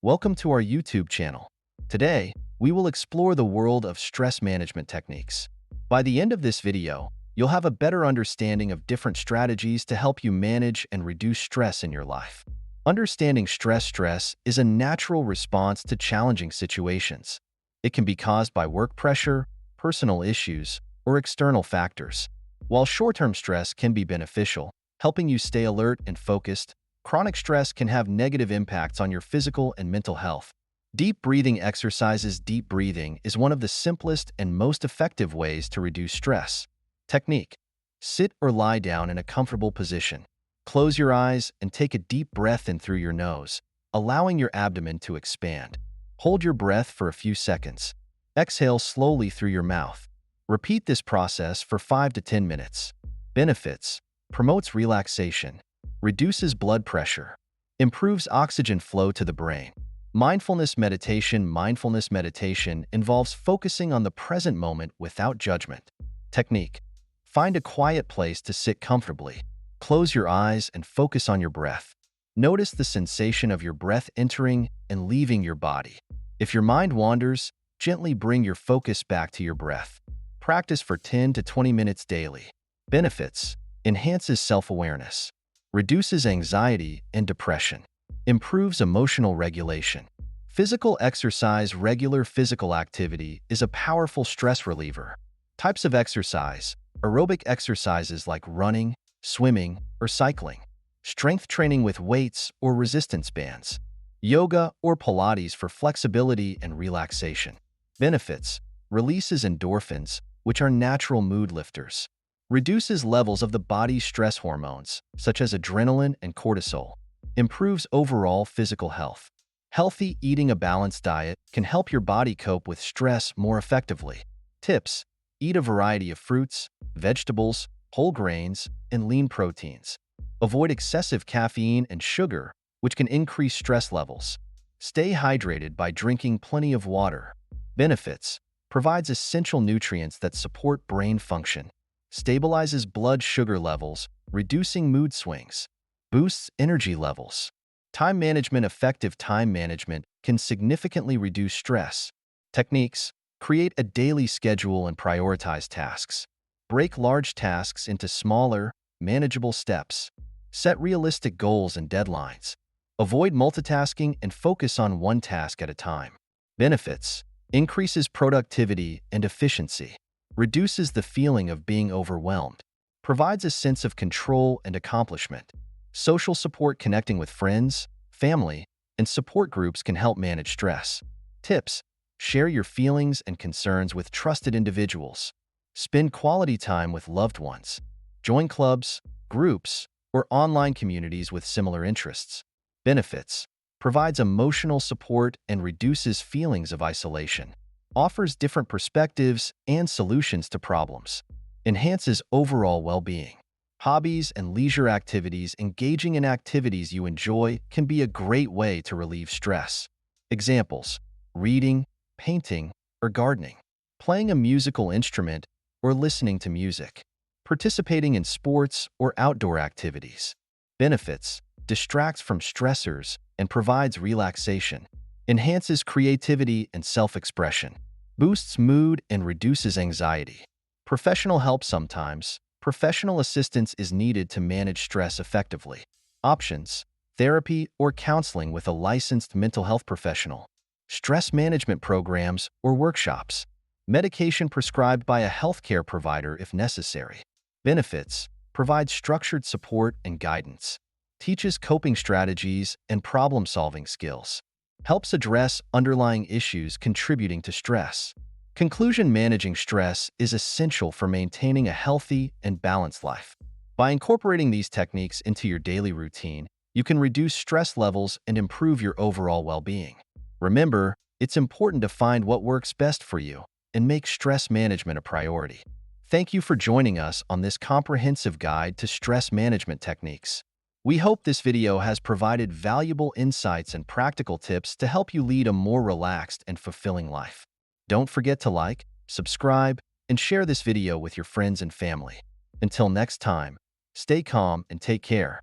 Welcome to our YouTube channel. Today, we will explore the world of stress management techniques. By the end of this video, you'll have a better understanding of different strategies to help you manage and reduce stress in your life. Understanding stress is a natural response to challenging situations. It can be caused by work pressure, personal issues, or external factors. While short-term stress can be beneficial, helping you stay alert and focused, chronic stress can have negative impacts on your physical and mental health. Deep breathing exercises. Deep breathing is one of the simplest and most effective ways to reduce stress. Technique: sit or lie down in a comfortable position. Close your eyes and take a deep breath in through your nose, allowing your abdomen to expand. Hold your breath for a few seconds. Exhale slowly through your mouth. Repeat this process for 5 to 10 minutes. Benefits: promotes relaxation, reduces blood pressure, improves oxygen flow to the brain. Mindfulness meditation. Mindfulness meditation involves focusing on the present moment without judgment. Technique: find a quiet place to sit comfortably. Close your eyes and focus on your breath. Notice the sensation of your breath entering and leaving your body. If your mind wanders, gently bring your focus back to your breath. Practice for 10 to 20 minutes daily. Benefits: enhances self-awareness, reduces anxiety and depression, improves emotional regulation. Physical exercise. Regular physical activity is a powerful stress reliever. Types of exercise: aerobic exercises like running, swimming, or cycling. Strength training with weights or resistance bands. Yoga or Pilates for flexibility and relaxation. Benefits: releases endorphins, which are natural mood lifters. Reduces levels of the body's stress hormones, such as adrenaline and cortisol. Improves overall physical health. Healthy eating. A balanced diet can help your body cope with stress more effectively. Tips: eat a variety of fruits, vegetables, whole grains, and lean proteins. Avoid excessive caffeine and sugar, which can increase stress levels. Stay hydrated by drinking plenty of water. Benefits: provides essential nutrients that support brain function. Stabilizes blood sugar levels, reducing mood swings. Boosts energy levels. Time management. Effective time management can significantly reduce stress. Techniques: create a daily schedule and prioritize tasks. Break large tasks into smaller, manageable steps. Set realistic goals and deadlines. Avoid multitasking and focus on one task at a time. Benefits: increases productivity and efficiency. Reduces the feeling of being overwhelmed. Provides a sense of control and accomplishment. Social support. Connecting with friends, family, and support groups can help manage stress. Tips: share your feelings and concerns with trusted individuals. Spend quality time with loved ones. Join clubs, groups, or online communities with similar interests. Benefits: provides emotional support and reduces feelings of isolation. Offers different perspectives and solutions to problems. Enhances overall well-being. Hobbies and leisure activities. Engaging in activities you enjoy can be a great way to relieve stress. Examples: reading, painting, or gardening. Playing a musical instrument or listening to music. Participating in sports or outdoor activities. Benefits: distracts from stressors and provides relaxation. Enhances creativity and self-expression. Boosts mood and reduces anxiety. Professional help. Sometimes, professional assistance is needed to manage stress effectively. Options: therapy or counseling with a licensed mental health professional. Stress management programs or workshops. Medication prescribed by a healthcare provider if necessary. Benefits: provides structured support and guidance. Teaches coping strategies and problem-solving skills. Helps address underlying issues contributing to stress. Conclusion: managing stress is essential for maintaining a healthy and balanced life. By incorporating these techniques into your daily routine, you can reduce stress levels and improve your overall well-being. Remember, it's important to find what works best for you and make stress management a priority. Thank you for joining us on this comprehensive guide to stress management techniques. We hope this video has provided valuable insights and practical tips to help you lead a more relaxed and fulfilling life. Don't forget to like, subscribe, and share this video with your friends and family. Until next time, stay calm and take care.